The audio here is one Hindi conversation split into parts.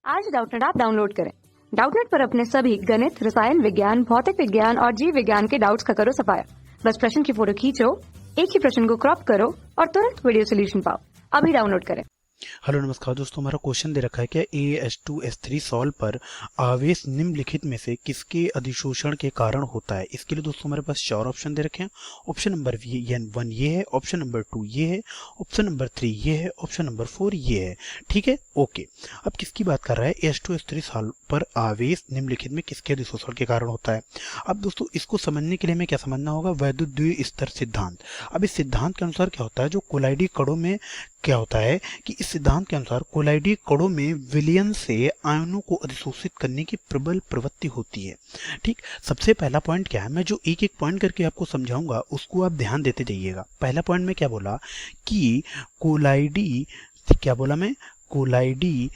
आज डाउटनेट ऐप डाउनलोड करें। डाउटनेट पर अपने सभी गणित, रसायन विज्ञान, भौतिक विज्ञान और जीव विज्ञान के डाउट्स का करो सफाया। बस प्रश्न की फोटो खींचो, एक ही प्रश्न को क्रॉप करो और तुरंत वीडियो सोल्यूशन पाओ। अभी डाउनलोड करें। हेलो नमस्कार दोस्तों, हमारा क्वेश्चन दे रखा है क्या AS2S3 सॉल्व पर आवेश निम्नलिखित में से किसके अधिशोषण के कारण होता है। इसके लिए दोस्तों हमारे पास 4 ऑप्शन दे रखे हैं। ऑप्शन नंबर 1 ये है, ऑप्शन नंबर 2 ये है, ऑप्शन नंबर 3 ये है, ऑप्शन नंबर 4 ये है। ठीक है, ओके। अब किसकी बात कर रहा है, AS2S3 सॉल्व पर आवेश निम्नलिखित में किसके अधिशोषण के कारण होता है। अब दोस्तों इसको समझने के लिए हमें क्या समझना होगा, वैद्युत द्विस्तर सिद्धांत। अब इस सिद्धांत के अनुसार क्या होता है, जो कोलाइडी कणों में क्या होता है कि इस सिद्धांत के अनुसार कोलाइडी कणों में विलयन से आयनों को अधिशोषित करने की प्रबल प्रवृत्ति होती है। ठीक, सबसे पहला पॉइंट क्या है, मैं जो एक एक पॉइंट करके आपको समझाऊंगा उसको आप ध्यान देते जाइएगा। पहला पॉइंट में क्या बोला कि कोलाइडी, क्या बोला मैं, कोलाइडी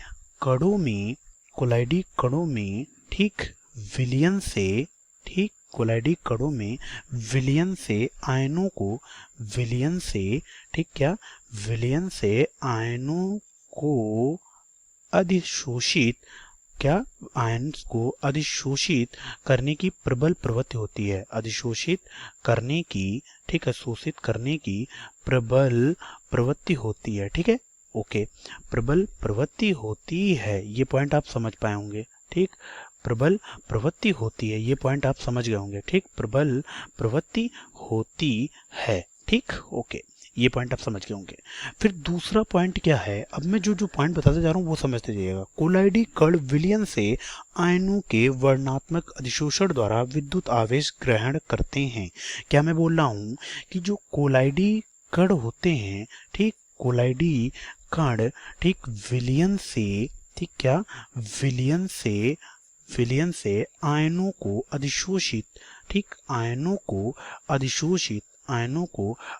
कणों में ठीक विलयन से, ठीक कोलाइडी कणों में विलयन से आयनों को, विलयन से, ठीक क्या, विलयन से आयनों को अधिशोषित, क्या, आयन्स को अधिशोषित करने की प्रबल प्रवृत्ति होती है। अधिशोषित करने की, ठीक है, शोषित करने की प्रबल प्रवृत्ति होती है। ठीक है, ओके, प्रबल प्रवृत्ति होती है, ये पॉइंट आप समझ पाए होंगे। ठीक, प्रबल प्रवृत्ति होती है, ये पॉइंट आप समझ गए होंगे। ठीक, प्रबल प्रवृत्ति होती है। ठीक, ओके, ये पॉइंट आप समझ गए होंगे। फिर दूसरा पॉइंट क्या है, अब मैं जो जो पॉइंट बताते जा रहा हूँ वो समझते जाइएगा। कोलाइडी कण विलयन से आयनों के वर्णात्मक अधिशोषण द्वारा विद्युत आवेश ग्रहण करते हैं। क्या मैं बोल रहा हूँ कि जो कोलाइडी कण होते हैं, ठीक, कोलाइडी कण, ठीक, विलयन से, ठीक क्या, विलयन से आयनों को अधिशोषित, ठीक, आयनों को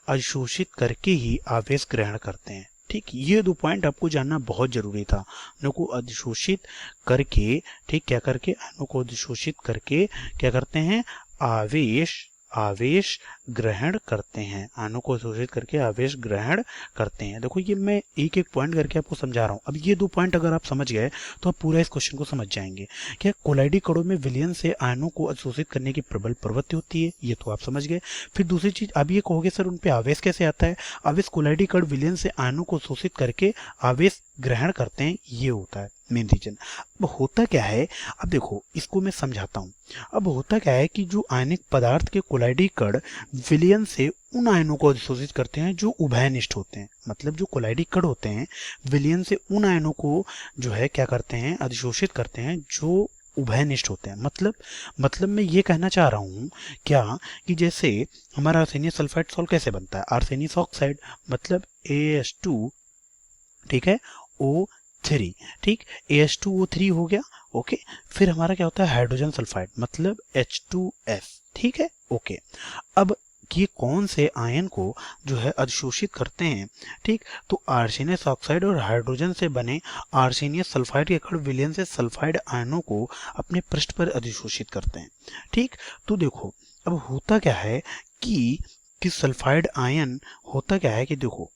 अधिशोषित करके ही आवेश ग्रहण करते हैं। ठीक, ये 2 पॉइंट आपको जानना बहुत जरूरी था। आयनों को अधिशोषित करके, ठीक, क्या करके, आयनों को अधिशोषित करके क्या करते हैं, आवेश ग्रहण करते हैं। आयनों को शोषित करके आवेश ग्रहण करते हैं। देखो ये मैं एक एक पॉइंट करके आपको समझा रहा हूँ। अब ये 2 पॉइंट अगर आप समझ गए तो आप पूरा इस क्वेश्चन को समझ जाएंगे। क्या कोलाइडी कणों में विलयन से आयनों को अधिशोषित करने की प्रबल प्रवृत्ति होती है, ये तो आप समझ गए। फिर दूसरी चीज, अब ये कहोगे सर उन पे आवेश कैसे आता है। आवेश कोलाइडी कण विलयन से आयनों को शोषित करके आवेश ग्रहण करते हैं, ये होता है मेन रीजन। अब होता क्या है, अब देखो इसको मैं समझाता हूँ। अब होता क्या है कि जो आयनिक पदार्थ के कोलाइडी कण विलयन से उन आयनों को अधिशोषित करते हैं जो उभयनिष्ठ होते हैं। मतलब जो कोलाइडी कण होते हैं विलयन से उन आयनों को जो है क्या करते हैं, अधिशोषित करते हैं जो उभयनिष्ठ होते हैं। मतलब मैं ये कहना चाह रहा हूँ क्या कि जैसे हमारा आर्सेनियस सल्फाइड सॉल्ट कैसे बनता है, आर्सेनियस ऑक्साइड मतलब AS2, ठीक है, O3, ठीक, AS2O3 हो गया। ओके, फिर हमारा क्या होता है, हाइड्रोजन सल्फाइड मतलब H2S, ठीक है, ओके। अब ये कौन से आयन को जो है अधिशोषित करते हैं, ठीक, तो आर्सेनियस ऑक्साइड और हाइड्रोजन से बने आर्सेनियस सल्फाइड के कण विलयन से सल्फाइड आयनों को अपने पृष्ठ पर अधिशोषित करते हैं। ठीक, तो देखो अब होता क्या है कि सल्फाइड आयन होता क्या है कि देखो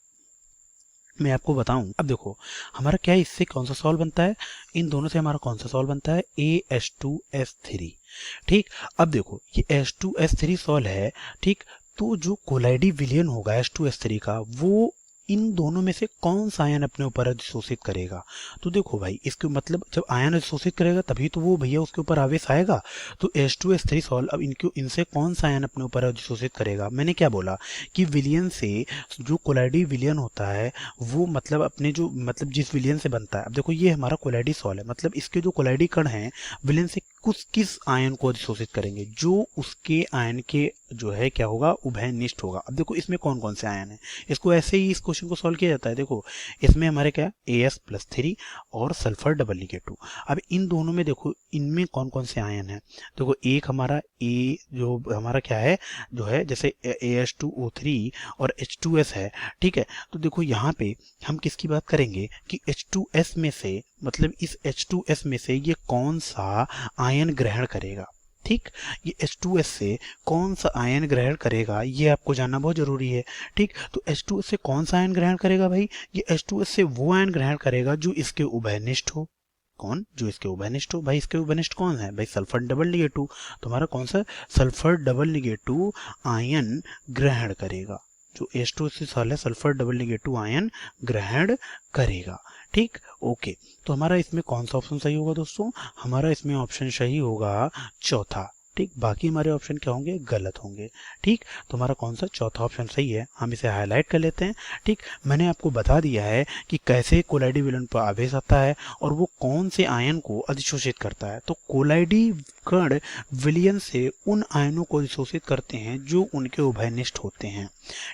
मैं आपको बताऊं। अब देखो हमारा क्या है, इससे कौन सा सॉल्व बनता है, इन दोनों से हमारा कौन सा सॉल्व बनता है, AS2S3। ठीक, अब देखो ये H2S3 सॉल्व है, ठीक, तो जो कोलाइडी विलयन होगा H2S3 का, वो इन दोनों में से कौन सा आयन अपने ऊपर अधिशोषित करेगा। तो देखो भाई इसके मतलब जब आयन अधिशोषित करेगा तभी तो वो भैया उसके ऊपर आवेश आएगा। तो H2S3 सॉल्व, अब इनसे कौन सा आयन अपने ऊपर अधिशोषित करेगा। मैंने क्या बोला कि विलयन से, जो कोलाइडी विलयन होता है वो मतलब अपने जो, मतलब जिस विलयन से बनता है। अब देखो ये हमारा कोलाइडी सॉल्व है, मतलब इसके जो कोलाइडी कण हैं विलयन से किस आयन को अधिशोषित करेंगे, जो उसके आयन के जो है क्या होगा, उभयनिष्ठ होगा। अब देखो इसमें कौन कौन से आयन है, इसको ऐसे ही इस क्वेश्चन को सॉल्व किया जाता है। देखो इसमें हमारे क्या AS+3 और सल्फर डबल निगेटिव। अब इन दोनों में देखो इनमें कौन कौन से आयन है। देखो एक हमारा A जो हमारा क्या है, जो है जैसे AS2O3 और H2S है, ठीक है। तो देखो यहाँ पे हम किसकी बात करेंगे कि H2S में से, मतलब इस H2S में से ये कौन सा आयन ग्रहण करेगा। ठीक, ये H2S से कौन सा आयन ग्रहण करेगा ये आपको जानना बहुत जरूरी है। ठीक, तो H2S से कौन सा आयन ग्रहण करेगा भाई, ये H2S से वो आयन ग्रहण करेगा जो इसके उभयनिष्ठ हो। कौन? जो इसके उभयनिष्ठ हो। भाई इसके उभयनिष्ठ कौन है? भाई सल्फर डबल निगेटिव। तो हमारा कौन सा? सल्फर डबल निगेटिव आयन ग्रहण करेगा। जो H2SO4 है सल्फर डबल निगेटिव आयन ग्रहण करेगा। ठीक, ओके। तो हमारा इसमें कौन सा ऑप्शन सही होगा दोस्तों? हमारा इसमें ऑप्शन सही होगा चौथा। ठीक, बाकी हमारे ऑप्शन क्या होंगे? गलत होंगे। ठीक, तो हमारा कौन सा? चौथा ऑप्शन सही है। हम इसे हाईलाइट कर लेते हैं। ठीक, मैंने आपको बता दिया है कि कैसे कोलाइडी विलयन पर आवेश आता है और वो कौन से आयन को अधिशोषित करता है। तो कोलाइडी कण विलयन से उन आयनों को अधिशोषित करते हैं जो उनके उभयनिष्ठ होते हैं।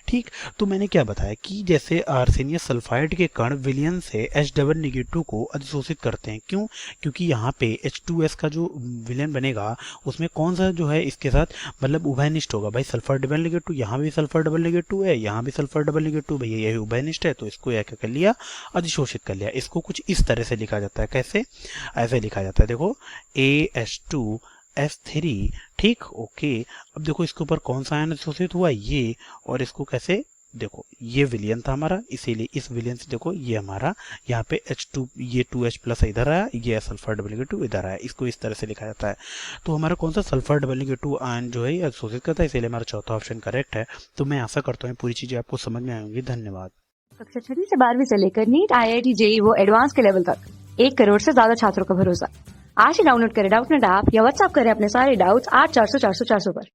ठीक, तो मैंने क्या बताया कि जैसे आर्सेनियस सल्फाइड के कण विलयन से H डबल निगेटिव को अधिशोषित करते हैं। क्यों? क्योंकि यहाँ पे H2S का जो विलयन बनेगा उसमें कौन सा जो है इसके साथ मतलब उभयनिष्ठ होगा। भाई सल्फर डबल निगेटिव, यहाँ भी सल्फर डबल निगेटिव है, यहाँ भी सल्फर डबल निगेटिव, भैया यही उभयनिष्ठ है। तो इसको यह क्या कर लिया? अधिशोषित कर लिया। इसको कुछ इस तरह से लिखा जाता है। कैसे? ऐसे लिखा जाता है, देखो AH2S3। ठीक, ओके। अब देखो इसके ऊपर कौन सा आयन अधिशोषित हुआ? ये। और इसको कैसे? देखो ये विलयन था हमारा, इसीलिए इस विलयन से देखो ये हमारा यहाँ पे H2 ये 2H प्लस इधर आया, ये सल्फर डबल निगेटिव इधर आया। इसको इस तरह से लिखा जाता है। तो हमारा कौन सा? सल्फर डबल निगेटिव आयन जो है ये अधिशोषित करता है, इसीलिए हमारा चौथा ऑप्शन करेक्ट है। तो मैं आशा करता हूँ पूरी चीजें आपको समझ में आएंगी। धन्यवाद। कक्षा 6 से 12वीं से लेकर नीट, IIT, JEE वो एडवांस के लेवल तक 1 करोड़ से ज्यादा छात्रों का भरोसा। आज ही डाउनलोड करें डाउटनेट ऐप या व्हाट्सएप करें अपने सारे डाउट्स 8400 400 400 पर।